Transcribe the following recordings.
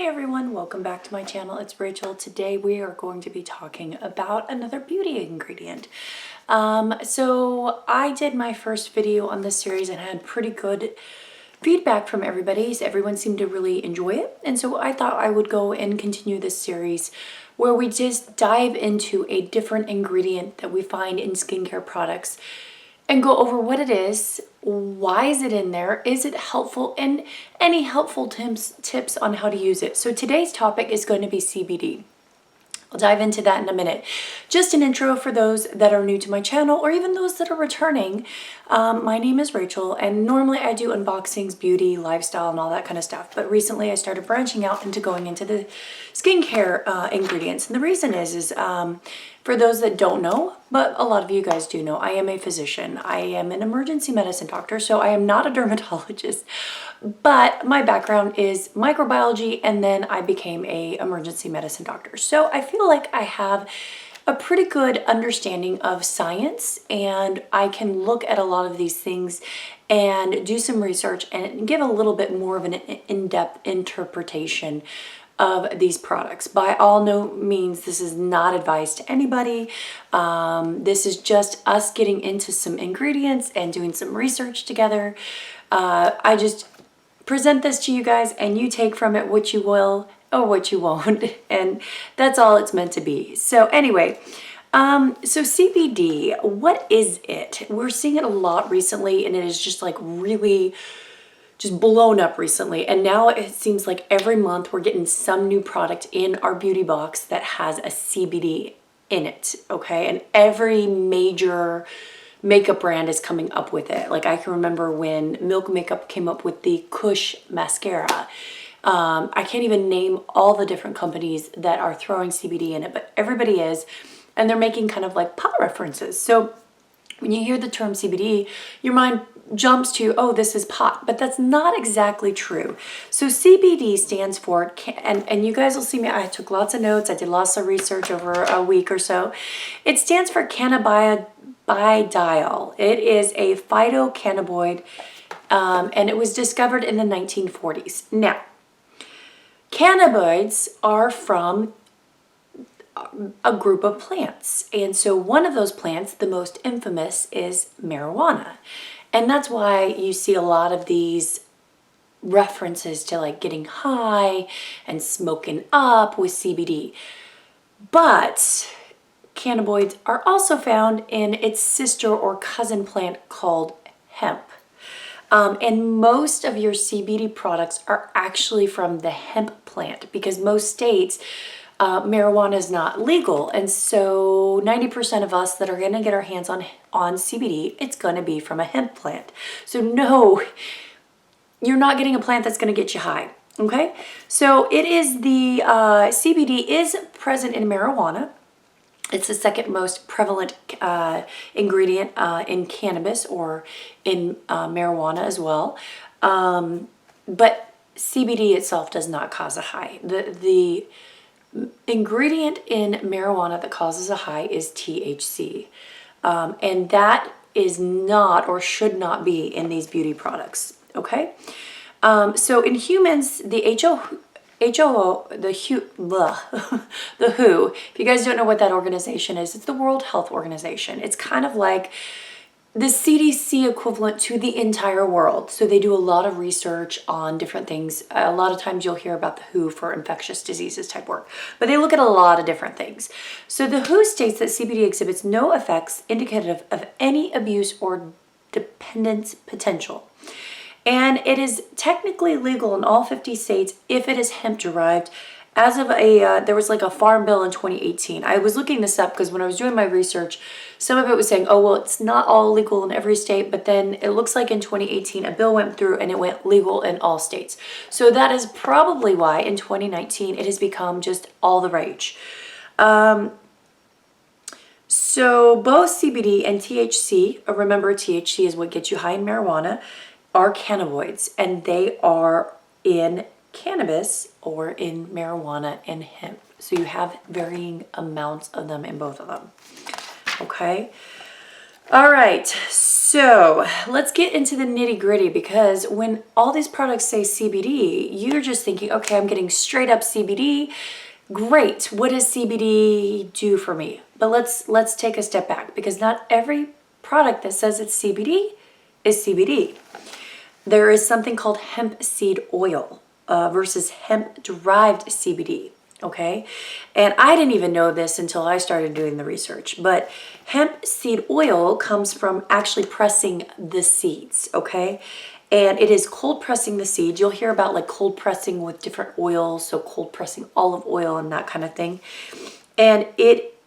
Hey everyone, welcome back to my channel. It's Rachel. Today we are going to be talking about another beauty ingredient. So I did my first video on this series and had pretty good feedback from everybody. So everyone seemed to really enjoy it. And so I thought I would go and continue this series where we just dive into a different ingredient that we find in skincare products and go over what it is, why is it in there, is it helpful, and any helpful tips on how to use it. So today's topic is going to be CBD. I'll dive into that in a minute. Just an intro for those that are new to my channel or even those that are returning. My name is Rachel and normally I do unboxings, beauty, lifestyle, and all that kind of stuff. But recently I started branching out into going into the skincare ingredients. And the reason is for those that don't know, but a lot of you guys do know, I am a physician. I am an emergency medicine doctor, so I am not a dermatologist. But my background is microbiology, and then I became a emergency medicine doctor. So I feel like I have a pretty good understanding of science, and I can look at a lot of these things and do some research and give a little bit more of an in-depth interpretation of these products. By all no means, this is not advice to anybody. This is just us getting into some ingredients and doing some research together. I just present this to you guys and you take from it what you will or what you won't, and that's all it's meant to be. So anyway, so CBD, what is it? We're seeing it a lot recently, and it is just like really just blown up recently. And now it seems like every month we're getting some new product in our beauty box that has a CBD in it, okay? And every major makeup brand is coming up with it. Like I can remember when Milk Makeup came up with the Kush mascara. I can't even name all the different companies that are throwing CBD in it, but everybody is, and they're making kind of like pot references. So when you hear the term CBD, your mind jumps to, oh, this is pot, but that's not exactly true. So CBD stands for, and you guys will see me, I took lots of notes, I did lots of research over a week or so. It stands for cannabidiol. It is a phytocannabinoid, and it was discovered in the 1940s. Now, cannabinoids are from a group of plants. And so one of those plants, the most infamous, is marijuana. And that's why you see a lot of these references to like getting high and smoking up with CBD. But cannabinoids are also found in its sister or cousin plant called hemp. And most of your CBD products are actually from the hemp plant because most states, marijuana is not legal. And so 90% of us that are going to get our hands on CBD, it's going to be from a hemp plant. So no, you're not getting a plant that's going to get you high. Okay. So it is the, CBD is present in marijuana. It's the second most prevalent ingredient in cannabis or in marijuana as well. But CBD itself does not cause a high. The ingredient in marijuana that causes a high is THC. And that is not or should not be in these beauty products. Okay. So in humans, the the WHO, if you guys don't know what that organization is, it's the World Health Organization. It's kind of like the CDC equivalent to the entire world. So they do a lot of research on different things. A lot of times you'll hear about the WHO for infectious diseases type work, but they look at a lot of different things. So the WHO states that CBD exhibits no effects indicative of any abuse or dependence potential. And it is technically legal in all 50 states if it is hemp derived. As of there was like a farm bill in 2018. I was looking this up because when I was doing my research, some of it was saying, oh, well, it's not all legal in every state, but then it looks like in 2018, a bill went through and it went legal in all states. So that is probably why in 2019, it has become just all the rage. So both CBD and THC, remember THC is what gets you high in marijuana, are cannabinoids, and they are in cannabis or in marijuana and hemp. So you have varying amounts of them in both of them. Okay. All right, so let's get into the nitty gritty, because when all these products say CBD, you're just thinking, okay, I'm getting straight up CBD. Great. What does CBD do for me? But let's take a step back, because not every product that says it's CBD is CBD. There is something called hemp seed oil versus hemp derived CBD. Okay, and I didn't even know this until I started doing the research, but hemp seed oil comes from actually pressing the seeds. Okay, and it is cold pressing the seeds. You'll hear about like cold pressing with different oils, so cold pressing olive oil and that kind of thing. And it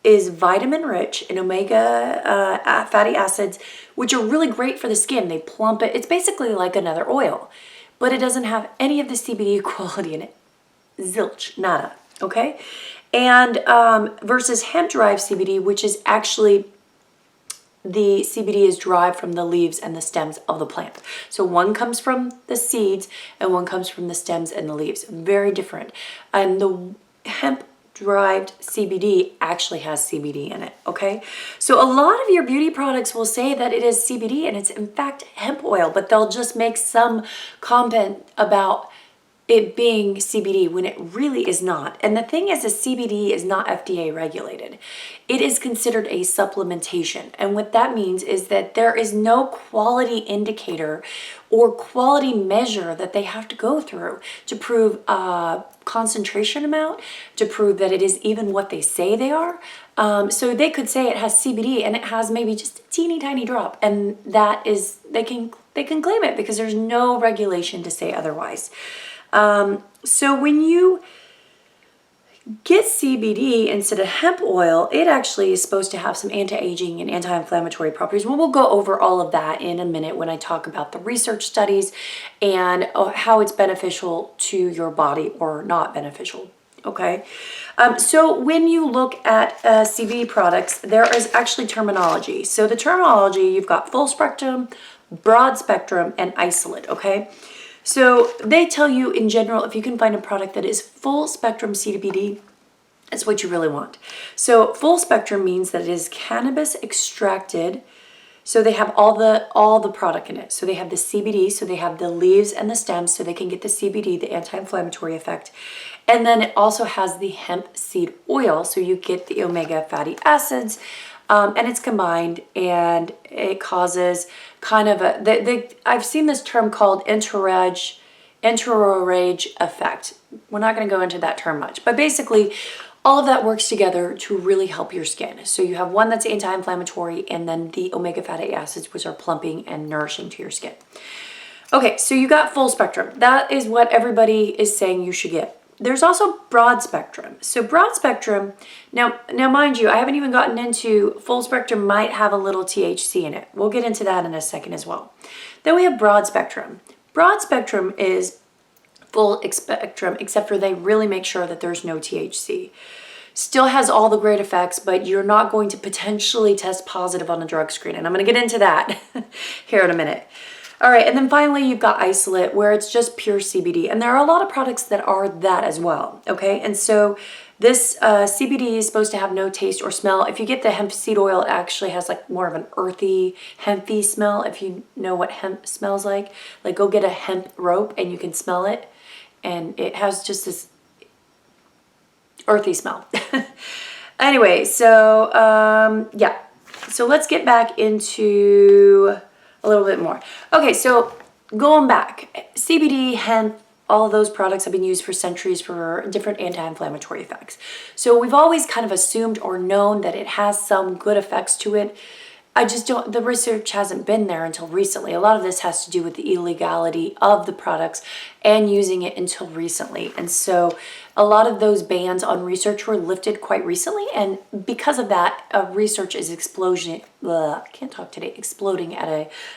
is vitamin rich in omega fatty acids, which are really great for the skin. They plump it. It's basically like another oil, but it doesn't have any of the CBD quality in it. Zilch, nada, okay? And versus hemp-derived CBD, which is actually, the CBD is derived from the leaves and the stems of the plant. So one comes from the seeds and one comes from the stems and the leaves. Very different. And the hemp-derived CBD actually has CBD in it, okay? So a lot of your beauty products will say that it is CBD and it's in fact hemp oil, but they'll just make some comment about it being CBD when it really is not. And the thing is, CBD is not FDA regulated. It is considered a supplementation. And what that means is that there is no quality indicator or quality measure that they have to go through to prove a concentration amount, to prove that it is even what they say they are. So they could say it has CBD and it has maybe just a teeny tiny drop, and that is, they can claim it because there's no regulation to say otherwise. So when you get CBD instead of hemp oil, it actually is supposed to have some anti-aging and anti-inflammatory properties. Well, we'll go over all of that in a minute when I talk about the research studies and how it's beneficial to your body or not beneficial. Okay, so when you look at CBD products, there is actually terminology. So the terminology, you've got full spectrum, broad spectrum, and isolate, okay? So they tell you in general, if you can find a product that is full spectrum CBD, that's what you really want. So full spectrum means that it is cannabis extracted. So they have all the product in it. So they have the CBD, so they have the leaves and the stems, so they can get the CBD, the anti-inflammatory effect. And then it also has the hemp seed oil, so you get the omega fatty acids, and it's combined, and it causes kind of I've seen this term called entourage effect. We're not going to go into that term much, but basically all of that works together to really help your skin. So you have one that's anti-inflammatory, and then the omega fatty acids, which are plumping and nourishing to your skin. Okay, so you got full spectrum. That is what everybody is saying you should get. There's also broad spectrum. So broad spectrum, now mind you, I haven't even gotten into full spectrum might have a little THC in it. We'll get into that in a second as well. Then we have broad spectrum. Broad spectrum is full spectrum, except for they really make sure that there's no THC. Still has all the great effects, but you're not going to potentially test positive on a drug screen. And I'm going to get into that here in a minute. All right, and then finally you've got isolate, where it's just pure CBD. And there are a lot of products that are that as well, okay? And so this CBD is supposed to have no taste or smell. If you get the hemp seed oil, it actually has like more of an earthy, hempy smell. If you know what hemp smells like go get a hemp rope and you can smell it. And it has just this earthy smell. Anyway, so yeah. So let's get back into a little bit more. Okay, so going back, CBD, hemp, all of those products have been used for centuries for different anti-inflammatory effects. So we've always kind of assumed or known that it has some good effects to it. The research hasn't been there until recently. A lot of this has to do with the illegality of the products and using it until recently. And so a lot of those bans on research were lifted quite recently. And because of that, research is exploding at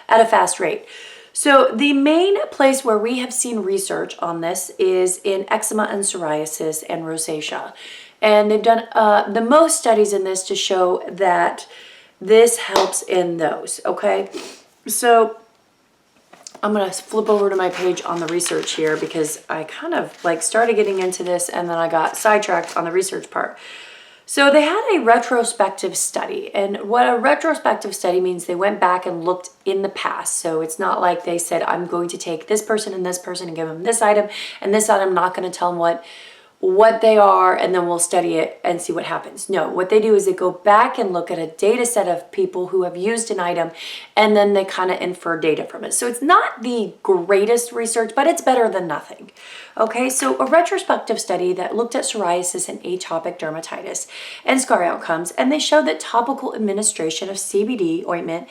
a fast rate. So the main place where we have seen research on this is in eczema and psoriasis and rosacea. And they've done the most studies in this to show that this helps in those, okay? So I'm gonna flip over to my page on the research here because I kind of started getting into this and then I got sidetracked on the research part. So they had a retrospective study, and what a retrospective study means, they went back and looked in the past. So it's not like they said, I'm going to take this person and give them this item and this item, I'm not going to tell them what they are, and then we'll study it and see what happens. No, what they do is they go back and look at a data set of people who have used an item, and then they kind of infer data from it. So it's not the greatest research, but it's better than nothing. Okay, so a retrospective study that looked at psoriasis and atopic dermatitis and scar outcomes, and they showed that topical administration of CBD ointment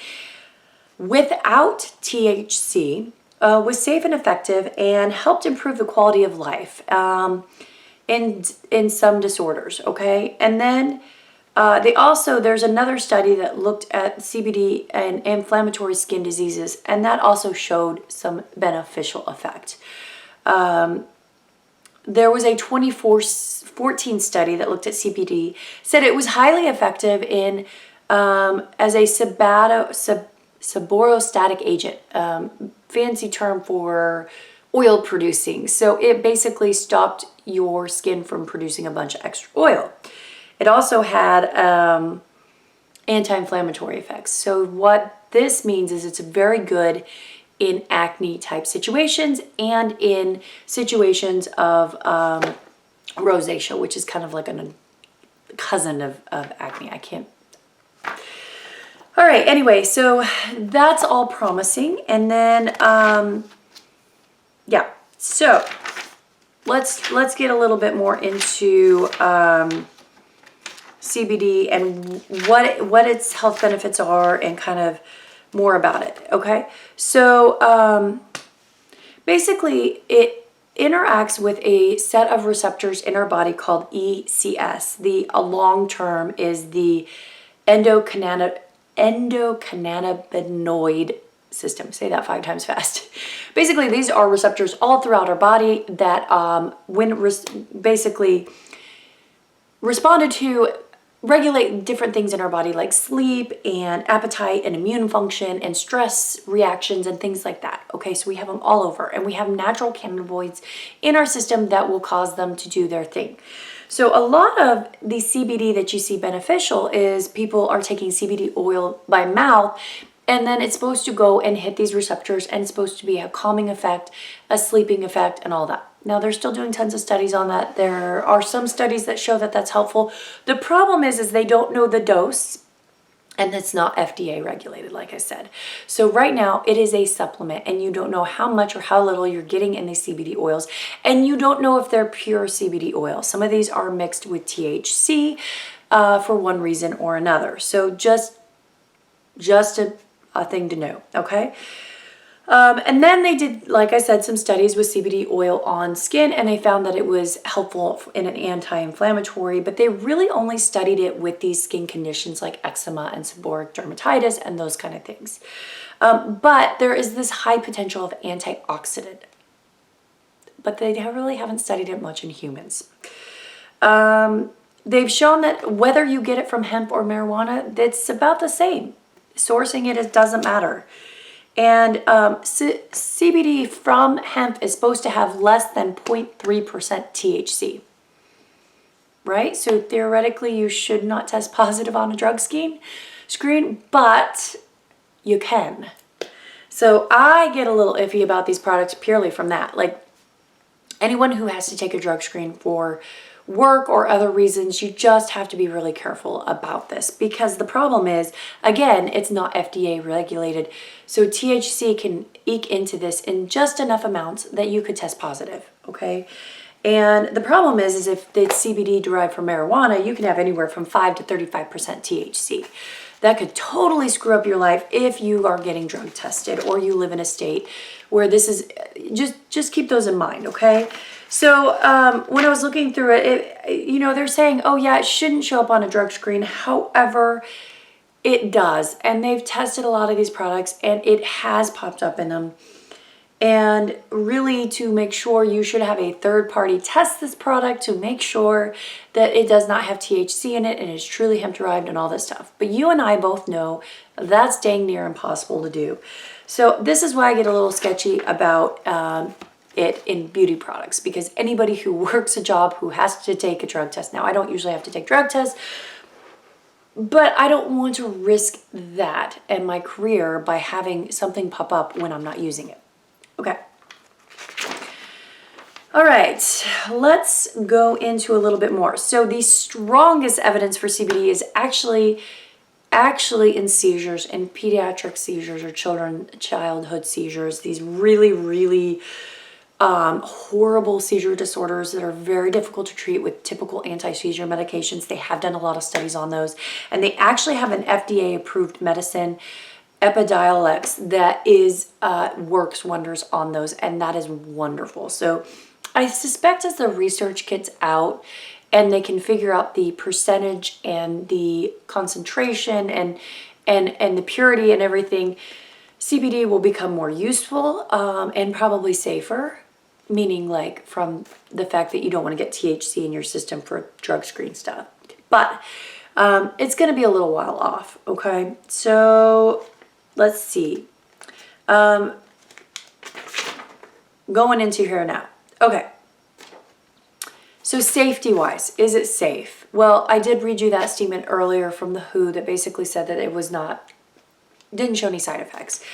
without THC was safe and effective and helped improve the quality of life. In some disorders, okay? And then there's another study that looked at CBD and inflammatory skin diseases, and that also showed some beneficial effect. There was a 2014 study that looked at CBD, said it was highly effective in as a saborostatic agent, fancy term for oil producing. So it basically stopped your skin from producing a bunch of extra oil. It also had anti-inflammatory effects. So what this means is it's very good in acne type situations and in situations of rosacea, which is kind of like a cousin of acne. I can't. All right, anyway, so that's all promising. And then, yeah, so let's get a little bit more into CBD and what its health benefits are and kind of more about it, okay? So basically it interacts with a set of receptors in our body called ECS. The long term is the endocannabinoid system. Say that 5 times fast. Basically, these are receptors all throughout our body that basically responded to regulate different things in our body like sleep and appetite and immune function and stress reactions and things like that. Okay, so we have them all over, and we have natural cannabinoids in our system that will cause them to do their thing. So a lot of the CBD that you see beneficial is people are taking CBD oil by mouth, and then it's supposed to go and hit these receptors, and it's supposed to be a calming effect, a sleeping effect, and all that. Now, they're still doing tons of studies on that. There are some studies that show that that's helpful. The problem is they don't know the dose, and it's not FDA regulated, like I said. So right now, it is a supplement, and you don't know how much or how little you're getting in these CBD oils, and you don't know if they're pure CBD oil. Some of these are mixed with THC for one reason or another. So just a thing to know, okay? And then they did, like I said, some studies with CBD oil on skin, and they found that it was helpful in an anti-inflammatory, but they really only studied it with these skin conditions like eczema and seborrheic dermatitis and those kind of things. But there is this high potential of antioxidant, but they really haven't studied it much in humans. They've shown that whether you get it from hemp or marijuana, it's about the same. Sourcing it doesn't matter. And CBD from hemp is supposed to have less than 0.3% THC, right? So theoretically, you should not test positive on a drug screen, but you can. So I get a little iffy about these products purely from that. Like anyone who has to take a drug screen for work or other reasons, you just have to be really careful about this, because the problem is, again, it's not FDA regulated. So THC can eke into this in just enough amounts that you could test positive, okay? And the problem is if it's CBD derived from marijuana, you can have anywhere from 5 to 35% THC. That could totally screw up your life if you are getting drug tested or you live in a state where this is, just keep those in mind, okay? So when I was looking through it, they're saying, oh yeah, it shouldn't show up on a drug screen. However, it does. And they've tested a lot of these products and it has popped up in them. And really, to make sure, you should have a third party test this product to make sure that it does not have THC in it and is truly hemp derived and all this stuff. But you and I both know that's dang near impossible to do. So this is why I get a little sketchy about it in beauty products, because anybody who works a job who has to take a drug test, now I don't usually have to take drug tests, but I don't want to risk that and my career by having something pop up when I'm not using it. Okay. All right, let's go into a little bit more. So the strongest evidence for CBD is actually in seizures, in pediatric seizures or childhood seizures, these really horrible seizure disorders that are very difficult to treat with typical anti-seizure medications. They have done a lot of studies on those, and they actually have an FDA-approved medicine, Epidiolex, that works wonders on those, and that is wonderful. So I suspect as the research gets out and they can figure out the percentage and the concentration and the purity and everything, CBD will become more useful and probably safer, meaning like from the fact that you don't want to get THC in your system for drug screen stuff. But it's going to be a little while off, okay? So let's see. Going into here now. Okay. So safety-wise, is it safe? Well, I did read you that statement earlier from the WHO that basically said that it was didn't show any side effects.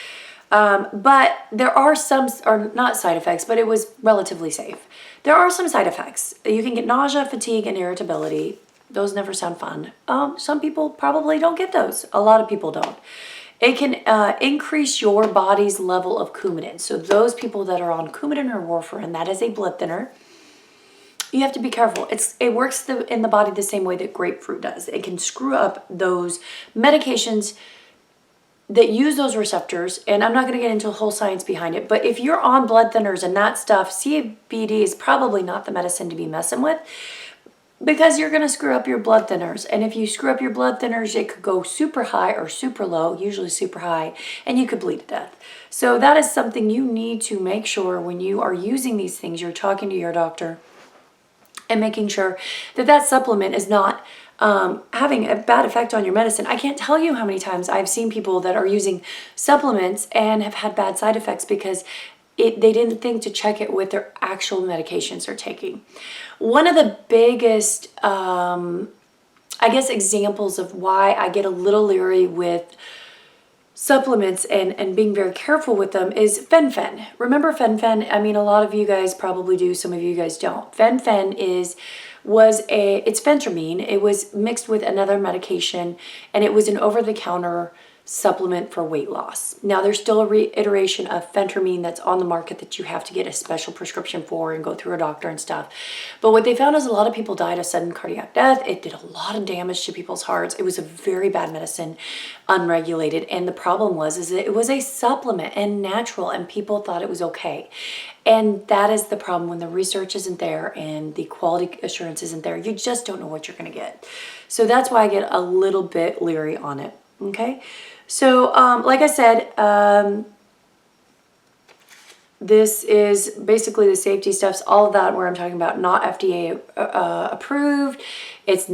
But there are some, or not side effects, but it was relatively safe. There are some side effects. You can get nausea, fatigue, and irritability. Those never sound fun. Some people probably don't get those. A lot of people don't. It can increase your body's level of Coumadin. So those people that are on Coumadin or warfarin, that is a blood thinner, you have to be careful. It works in the body the same way that grapefruit does. It can screw up those medications that use those receptors, and I'm not going to get into a whole science behind it, but if you're on blood thinners and that stuff, CBD is probably not the medicine to be messing with, because you're going to screw up your blood thinners. And if you screw up your blood thinners, it could go super high or super low, usually super high, and you could bleed to death. So that is something you need to make sure when you are using these things, you're talking to your doctor and making sure that that supplement is not having a bad effect on your medicine. I can't tell you how many times I've seen people that are using supplements and have had bad side effects because they didn't think to check it with their actual medications they're taking. One of the biggest, I guess, examples of why I get a little leery with supplements and being very careful with them is fen-phen. Remember fen-phen? I mean, a lot of you guys probably do, some of you guys don't. Fen-phen it's phentermine. It was mixed with another medication, and it was an over-the-counter supplement for weight loss. Now, there's still a reiteration of phentermine that's on the market that you have to get a special prescription for and go through a doctor and stuff. But what they found is a lot of people died of sudden cardiac death. It did a lot of damage to people's hearts. It was a very bad medicine, unregulated. And the problem is that it was a supplement and natural, and people thought it was okay. And that is the problem when the research isn't there and the quality assurance isn't there. You just don't know what you're going to get. So that's why I get a little bit leery on it. Okay. So, like I said, this is basically the safety stuffs, all of that where I'm talking about not FDA approved. It's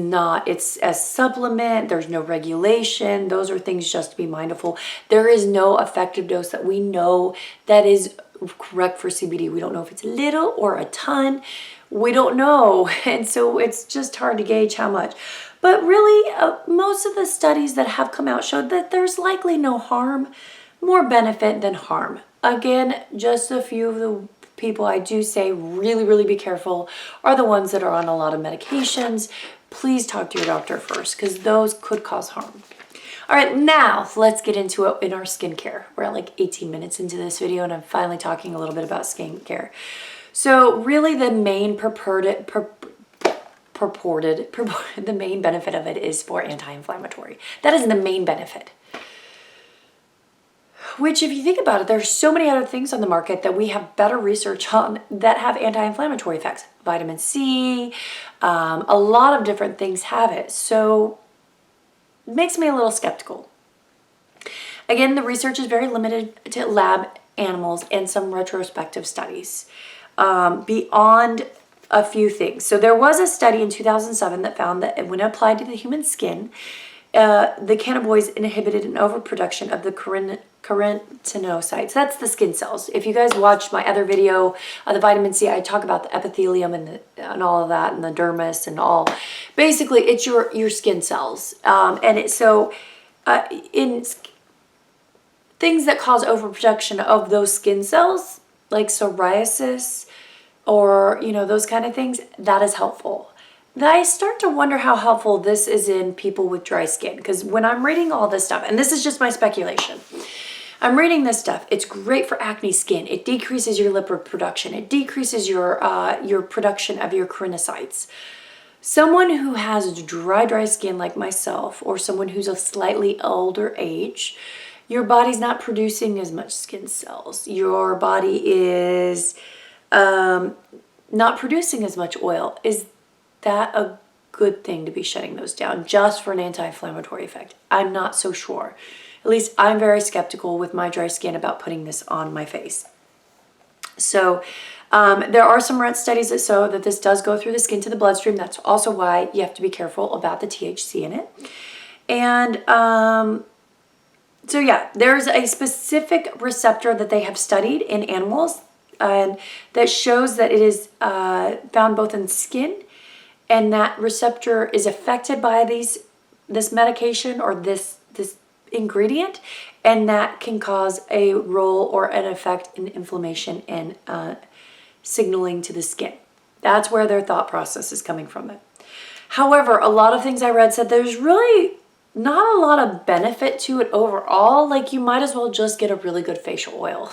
a supplement. There's no regulation. Those are things just to be mindful. There is no effective dose that we know that is correct for CBD. We don't know if it's little or a ton. We don't know. And so it's just hard to gauge how much. But really, most of the studies that have come out showed that there's likely no harm, more benefit than harm. Again, just a few of the people I do say really be careful are the ones that are on a lot of medications. Please talk to your doctor first, because those could cause harm. All right, now let's get into it in our skincare. We're at like 18 minutes into this video, and I'm finally talking a little bit about skincare. So really the main the main benefit of it is for anti-inflammatory. That is the main benefit. Which, if you think about it, there's so many other things on the market that we have better research on that have anti-inflammatory effects. Vitamin C, a lot of different things have it. So it makes me a little skeptical. Again, the research is very limited to lab animals and some retrospective studies beyond a few things. So there was a study in 2007 that found that when applied to the human skin, the cannabinoids inhibited an overproduction of the keratinocytes. That's the skin cells. If you guys watched my other video, the vitamin C, I talk about the epithelium and all of that, and the dermis and all. Basically, it's your skin cells. In things that cause overproduction of those skin cells, like psoriasis or, those kind of things, that is helpful. Now, I start to wonder how helpful this is in people with dry skin, because when I'm reading all this stuff, and this is just my speculation, I'm reading this stuff. It's great for acne skin. It decreases your lipid production. It decreases your production of your keratinocytes. Someone who has dry skin like myself, or someone who's a slightly older age, your body's not producing as much skin cells. Your body is not producing as much oil. Is that a good thing to be shutting those down just for an anti-inflammatory effect? I'm not so sure. At least I'm very skeptical with my dry skin about putting this on my face. So there are some rat studies that show that this does go through the skin to the bloodstream. That's also why you have to be careful about the THC in it. And so yeah, there's a specific receptor that they have studied in animals and that shows that it is found both in skin, and that receptor is affected by this medication or this ingredient, and that can cause a role or an effect in inflammation and signaling to the skin. That's where their thought process is coming from. It. However, a lot of things I read said there's really not a lot of benefit to it overall. Like, you might as well just get a really good facial oil.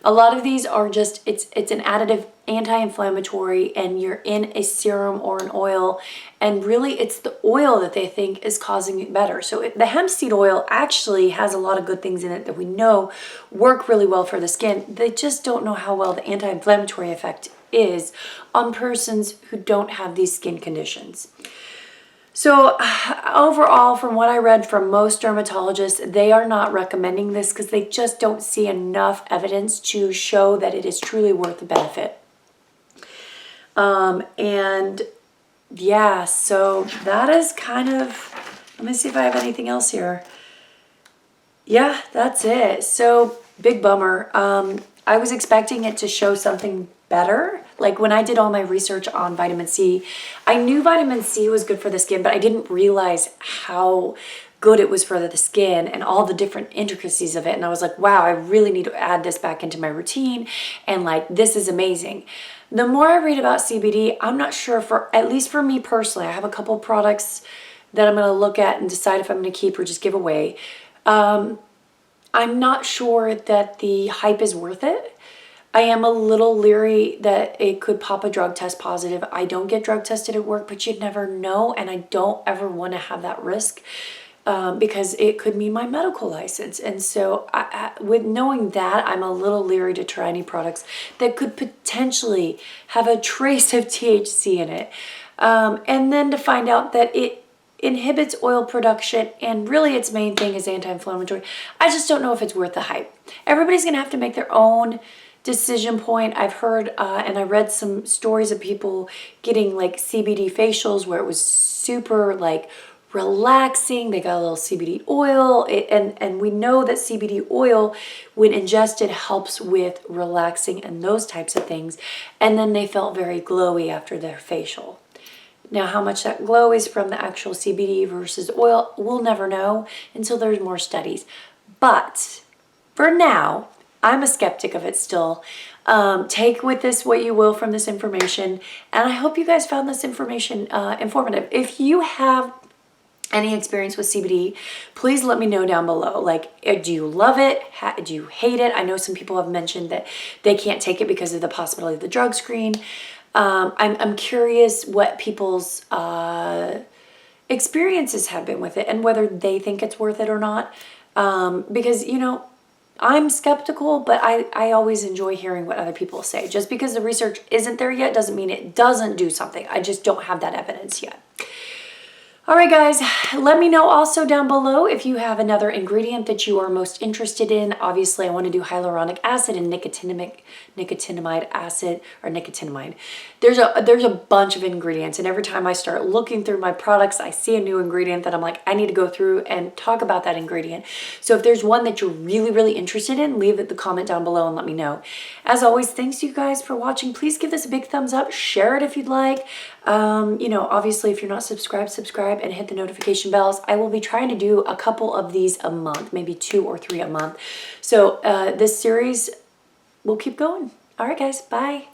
A lot of these are just, it's an additive anti-inflammatory, and you're in a serum or an oil, and really it's the oil that they think is causing it better. So the hemp seed oil actually has a lot of good things in it that we know work really well for the skin. They just don't know how well the anti-inflammatory effect is on persons who don't have these skin conditions. So overall, from what I read from most dermatologists, they are not recommending this because they just don't see enough evidence to show that it is truly worth the benefit. And yeah, so that is kind of, let me see if I have anything else here. Yeah, that's it. So big bummer. I was expecting it to show something better. Like when I did all my research on vitamin C, I knew vitamin C was good for the skin, but I didn't realize how good it was for the skin and all the different intricacies of it. And I was like, wow, I really need to add this back into my routine. And like, this is amazing. The more I read about CBD, I'm not sure, at least for me personally, I have a couple products that I'm going to look at and decide if I'm going to keep or just give away. I'm not sure that the hype is worth it. I am a little leery that it could pop a drug test positive. I don't get drug tested at work, but you'd never know, and I don't ever want to have that risk because it could mean my medical license. And so with knowing that, I'm a little leery to try any products that could potentially have a trace of THC in it. And then to find out that it inhibits oil production, and really its main thing is anti-inflammatory. I just don't know if it's worth the hype. Everybody's going to have to make their own decision point. I've heard and I read some stories of people getting like CBD facials where it was super like relaxing. They got a little CBD oil, and we know that CBD oil, when ingested, helps with relaxing and those types of things. And then they felt very glowy after their facial. Now, how much that glow is from the actual CBD versus oil, we'll never know until there's more studies. But for now, I'm a skeptic of it still. Take with this what you will from this information. And I hope you guys found this information informative. If you have any experience with CBD, please let me know down below. Like, do you love it? Do you hate it? I know some people have mentioned that they can't take it because of the possibility of the drug screen. I'm curious what people's experiences have been with it and whether they think it's worth it or not. Because, you know, I'm skeptical, but I always enjoy hearing what other people say. Just because the research isn't there yet doesn't mean it doesn't do something. I just don't have that evidence yet. All right, guys, let me know also down below if you have another ingredient that you are most interested in. Obviously, I want to do hyaluronic acid and nicotinamide acid, or nicotinamide. There's a bunch of ingredients, and every time I start looking through my products, I see a new ingredient that I'm like, I need to go through and talk about that ingredient. So if there's one that you're really, really interested in, leave it the comment down below and let me know. As always, thanks you guys for watching. Please give this a big thumbs up, share it if you'd like. You know, obviously, if you're not subscribed, subscribe and hit the notification bells. I will be trying to do a couple of these a month, maybe 2 or 3 a month. So this series will keep going. All right, guys, bye.